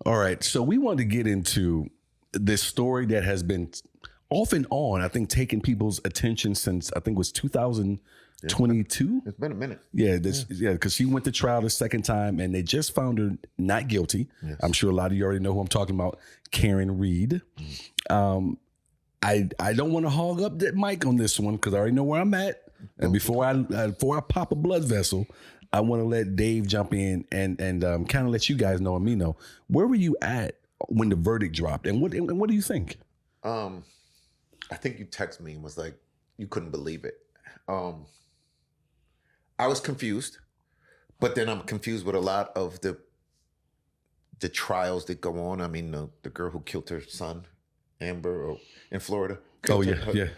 All right. So we want to get into this story that has been off and on, I think, taking people's attention since I think it was 2022. It's been a minute. Yeah, because she went to trial the second time and they just found her not guilty. Yes. I'm sure a lot of you already know who I'm talking about, Karen Reed. I don't want to hog up that mic on this one because I already know where I'm at. And before I pop a blood vessel, I want to let Dave jump in and kind of let you guys know and me know, where were you at when the verdict dropped, and what do you think? I think you texted me and was like, you couldn't believe it. I was confused, but then I'm confused with a lot of the trials that go on. I mean, the girl who killed her son, Amber, in Florida.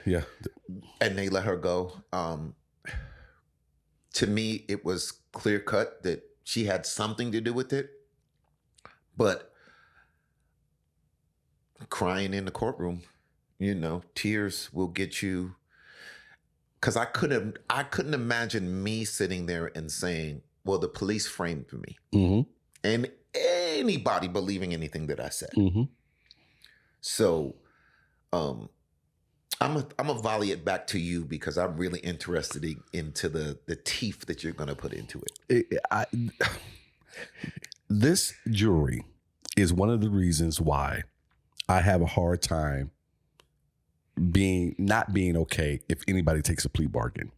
Yeah. And they let her go. To me, it was clear cut that she had something to do with it, but crying in the courtroom, tears will get you. Because I couldn't imagine me sitting there and saying, well, the police framed me. Mm-hmm. And anybody believing anything that I said. Mm-hmm. So I'm a volley it back to you because I'm really interested into the teeth that you're going to put into it. This jury is one of the reasons why I have a hard time not being okay if anybody takes a plea bargain,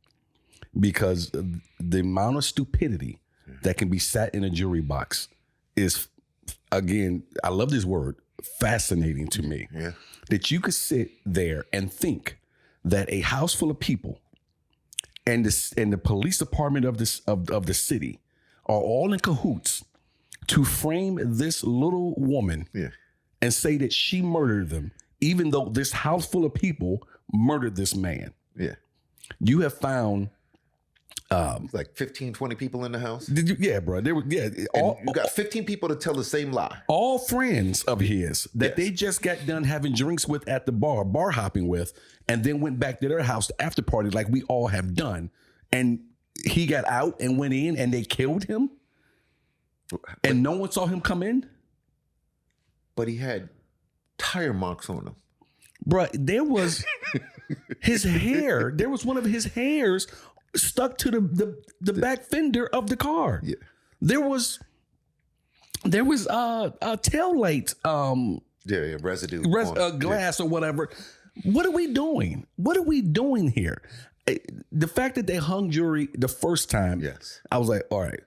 because the amount of stupidity that can be sat in a jury box is, again, I love this word, fascinating to me. Yeah. That you could sit there and think that a house full of people and the police department of the city are all in cahoots to frame this little woman and say that she murdered them, even though this house full of people murdered this man. Yeah. You have found like 15, 20 people in the house. Bro. You got 15 people to tell the same lie. All friends of his that they just got done having drinks with at the bar hopping with, and then went back to their house to after party like we all have done. And he got out and went in and they killed him. And no one saw him come in. But he had tire marks on him. Bruh, there was his hair. There was one of his hairs stuck to the back fender of the car. Yeah. There was a tail light residue glass or whatever. What are we doing? What are we doing here? The fact that they hung jury the first time, I was like, all right,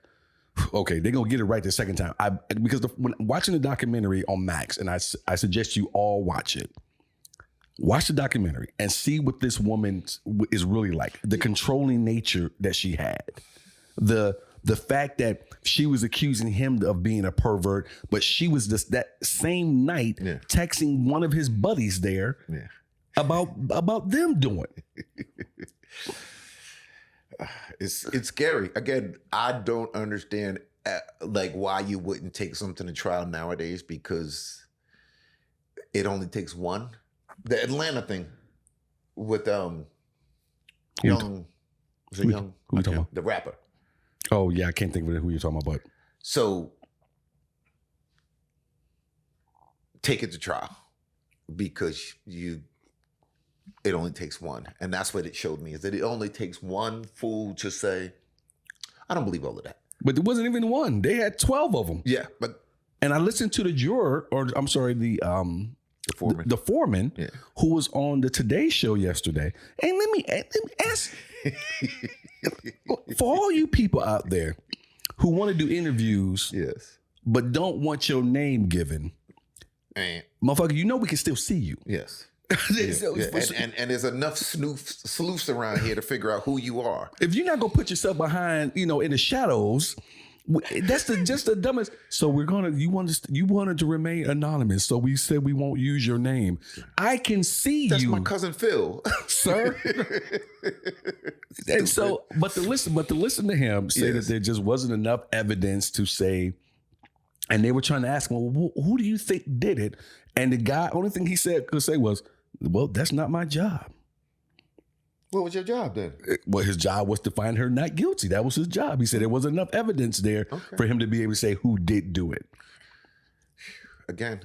okay, they're gonna get it right the second time. Because when watching the documentary on Max, and I suggest you all watch it. Watch the documentary and see what this woman is really like. The controlling nature that she had. The fact that she was accusing him of being a pervert, but she was just that same night texting one of his buddies there about them doing it. It's scary. Again, I don't understand why you wouldn't take something to trial nowadays, because it only takes one. The Atlanta thing with Young, was it Young? Who you talking about? The rapper. Oh yeah, I can't think of who you're talking about. But so take it to trial because it only takes one, and that's what it showed me, is that it only takes one fool to say, I don't believe all of that. But there wasn't even one. They had 12 of them. Yeah, and I listened to the juror, or I'm sorry, the foreman, the foreman who was on the Today Show yesterday. And let me ask, for all you people out there who want to do interviews, but don't want your name given, motherfucker, we can still see you. Yes. And there's enough sleuths around here to figure out who you are. If you're not gonna put yourself behind, in the shadows, that's just the dumbest. So you wanted to remain anonymous, so we said we won't use your name. I can see that's you. That's my cousin Phil, sir. And so, but to listen to him say that there just wasn't enough evidence to say, and they were trying to ask him, well, who do you think did it? And the guy, only thing he could say was, well, that's not my job. What was your job then? Well, his job was to find her not guilty. That was his job. He said there wasn't enough evidence there for him to be able to say who did do it. again,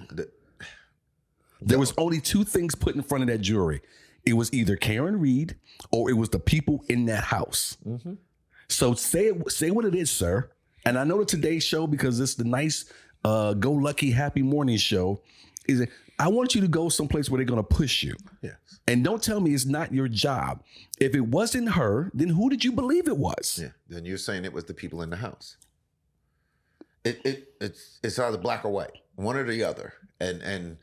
there was only two things put in front of that jury. It was either Karen Reed or it was the people in that house. Mm-hmm. So say what it is, sir. And I know the Today Show, because it's the nice, go lucky, happy morning show, is that I want you to go someplace where they're going to push you. Yes. And don't tell me it's not your job. If it wasn't her, then who did you believe it was? Yeah. Then you're saying it was the people in the house. It's either black or white, one or the other. And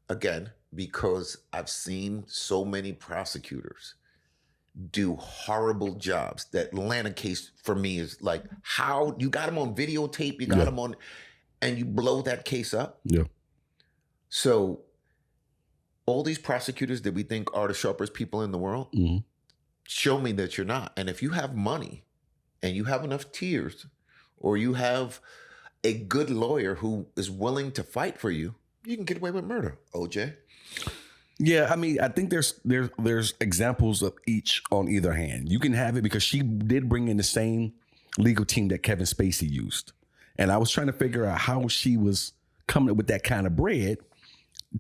again, because I've seen so many prosecutors do horrible jobs. That Atlanta case for me is like, how you got them on videotape, you got them on, and you blow that case up. Yeah. So all these prosecutors that we think are the sharpest people in the world, show me that you're not. And if you have money and you have enough tears, or you have a good lawyer who is willing to fight for you, you can get away with murder, OJ. Yeah, I mean, I think there's examples of each on either hand. You can have it because she did bring in the same legal team that Kevin Spacey used. And I was trying to figure out how she was coming up with that kind of bread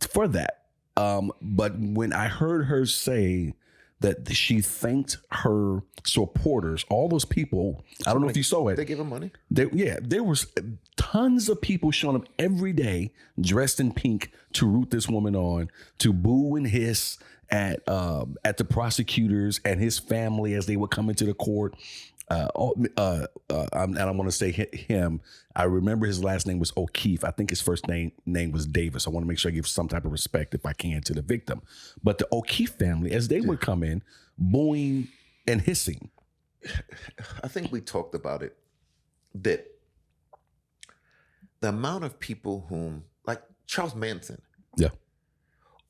for that. But when I heard her say that she thanked her supporters, all those people, I don't know if you saw it. They gave her money? There was tons of people showing up every day dressed in pink to root this woman on, to boo and hiss at the prosecutors and his family as they would come into the court. And I want to say him. I remember his last name was O'Keefe. I think his first name was Davis. I want to make sure I give some type of respect, if I can, to the victim. But the O'Keefe family, as they would come in, booing and hissing. I think we talked about it, that the amount of people whom, like Charles Manson,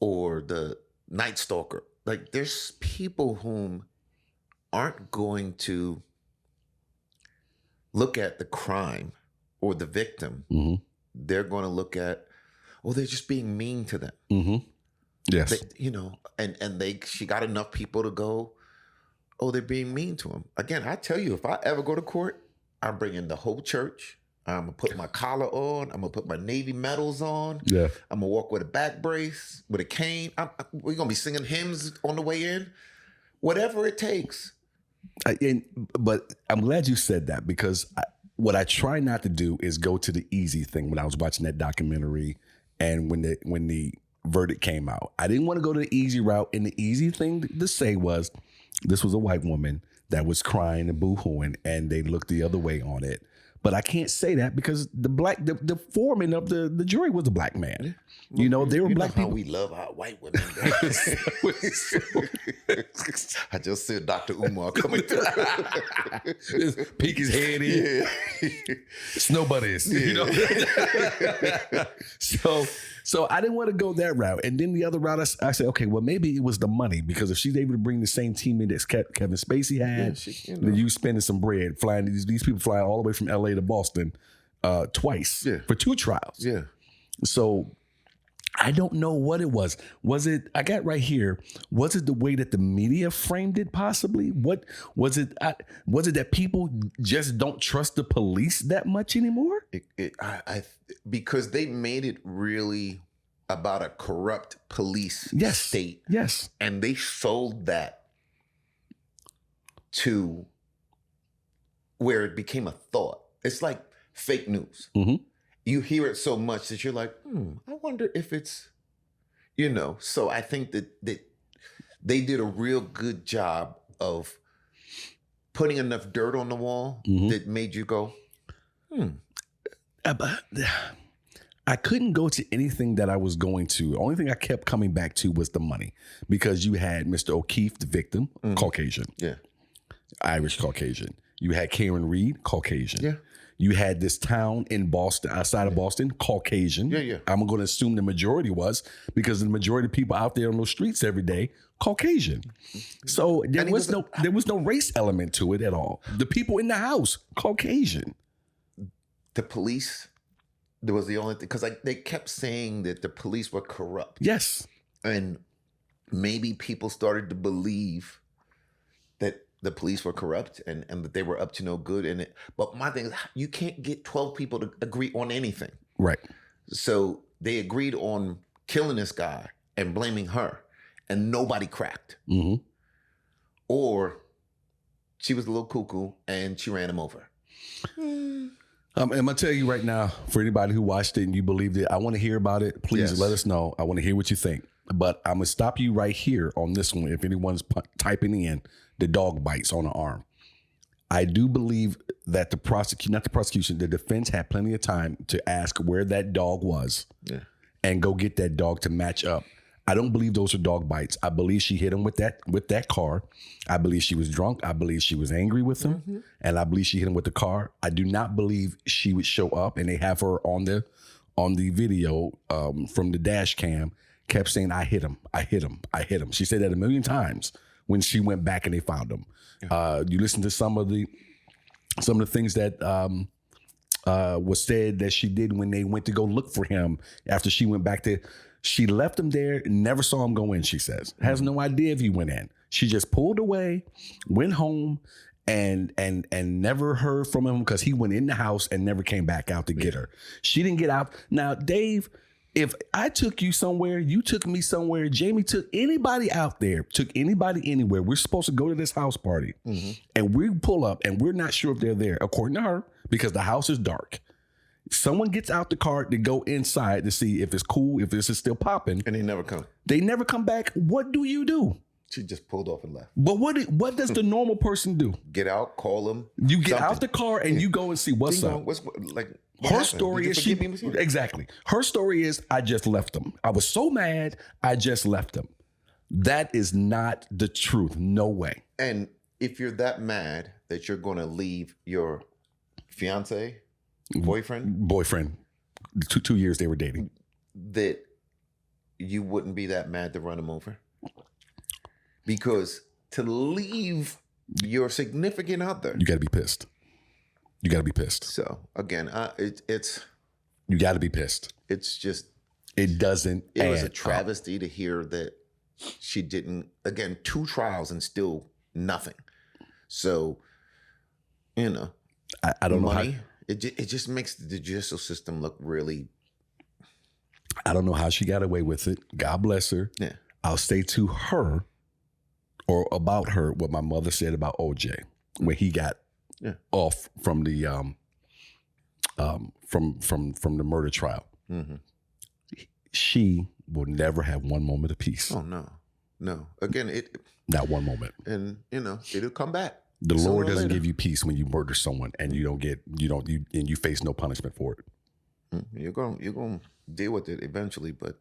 or the Night Stalker, like there's people whom aren't going to look at the crime or the victim. Mm-hmm. They're going to look at, they're just being mean to them. Mm-hmm. Yes. She got enough people to go, they're being mean to him. Again, I tell you, if I ever go to court, I'm bringing the whole church. I'm going to put my collar on. I'm going to put my Navy medals on. Yeah. I'm going to walk with a back brace, with a cane. We're going to be singing hymns on the way in. Whatever it takes. But I'm glad you said that, because what I try not to do is go to the easy thing. When I was watching that documentary and when the verdict came out, I didn't want to go to the easy route. And the easy thing to say was, this was a white woman that was crying and boo-hooing, and they looked the other way on it. But I can't say that because the foreman of the jury was a black man. They were black people. We love our white women. I just said Dr. Umar coming through. Peek his head in. Yeah. It's nobody's. So I didn't want to go that route. And then the other route, I said, okay, well, maybe it was the money, because if she's able to bring the same team in that Kevin Spacey had, then you spending some bread flying these people flying all the way from LA to Boston twice for 2 trials. Yeah. So I don't know what it was. Was it, I got right here, was it the way that the media framed it possibly? What was it? Was it that people just don't trust the police that much anymore? Because they made it really about a corrupt police state. Yes. And they sold that to where it became a thought. It's like fake news. Mm-hmm. You hear it so much that you're like, I wonder if it's, So I think that they did a real good job of putting enough dirt on the wall that made you go, I couldn't go to anything that I was going to. The only thing I kept coming back to was the money, because you had Mr. O'Keefe, the victim, Caucasian. Yeah. Irish Caucasian. You had Karen Reed, Caucasian. Yeah. You had this town in Boston, outside of Boston, Caucasian. Yeah. I'm going to assume the majority was, because the majority of people out there on those streets every day, Caucasian. So there was no race element to it at all. The people in the house, Caucasian. The police, there was the only thing, because they kept saying that the police were corrupt. Yes. And maybe people started to believe that the police were corrupt and that they were up to no good. But my thing is, you can't get 12 people to agree on anything. Right. So they agreed on killing this guy and blaming her, and nobody cracked. Mm-hmm. Or she was a little cuckoo and she ran him over. I'm going to tell you right now, for anybody who watched it and you believed it, I want to hear about it. Please let us know. I want to hear what you think. But I'm going to stop you right here on this one. If anyone's typing in the dog bites on the arm, I do believe that the defense had plenty of time to ask where that dog was and go get that dog to match up. I don't believe those are dog bites. I believe she hit him with that car. I believe she was drunk. I believe she was angry with him. Mm-hmm. And I believe she hit him with the car. I do not believe she would show up, and they have her on the video from the dash cam, kept saying, I hit him. I hit him. I hit him. She said that a million times when she went back and they found him. You listen to some of the things that was said that she did when they went to go look for him after she went back to. She left him there, never saw him go in, she says. Has no idea if he went in. She just pulled away, went home, and never heard from him because he went in the house and never came back out to get her. She didn't get out. Now, Dave, if I took you somewhere, you took me somewhere, Jamie took anybody out there, took anybody anywhere, we're supposed to go to this house party, and we pull up and we're not sure if they're there, according to her, because the house is dark. Someone gets out the car to go inside to see if it's cool, if this is still popping. And they never come. They never come back. What do you do? She just pulled off and left. But what does the normal person do? Get out, call them. You get out the car and you go and see what's up. Her story is exactly. Her story is, I just left them. I was so mad, I just left them. That is not the truth. No way. And if you're that mad that you're going to leave your fiance, boyfriend, 2 years they were dating, that you wouldn't be that mad to run him over, because to leave your significant other, you got to be pissed. You got to be pissed. So again, it's you got to be pissed. It's just it doesn't. It was a travesty to hear that she didn't. Again, 2 trials and still nothing. So I don't know how. It just makes the judicial system look really. I don't know how she got away with it. God bless her. Yeah. I'll say to her or about her what my mother said about OJ when he got off from the from the murder trial. Mm-hmm. She will never have one moment of peace. Oh no. Again, not one moment. And it'll come back. The Lord doesn't give you peace when you murder someone and you face no punishment for it. You're going to deal with it eventually, but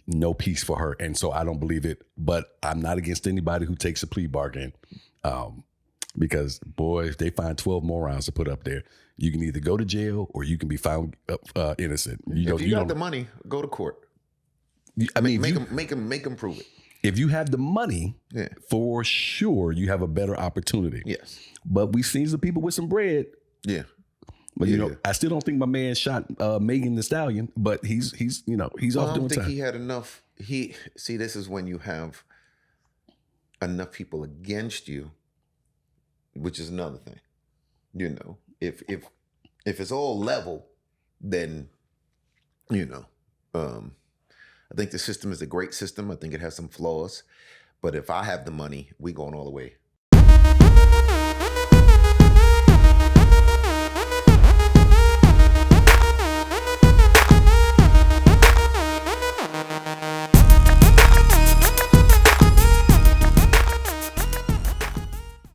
no peace for her. And so I don't believe it, but I'm not against anybody who takes a plea bargain. Because boy, if they find 12 more rounds to put up there, you can either go to jail or you can be found innocent. If you got the money, go to court. I mean, make them prove it. If you have the money, for sure, you have a better opportunity. Yes. But we've seen some people with some bread. Yeah. But I still don't think my man shot Megan Thee Stallion. But he's off doing time. I don't think he had enough. This is when you have enough people against you, which is another thing. If it's all level, then I think the system is a great system. I think it has some flaws, but if I have the money, we going all the way.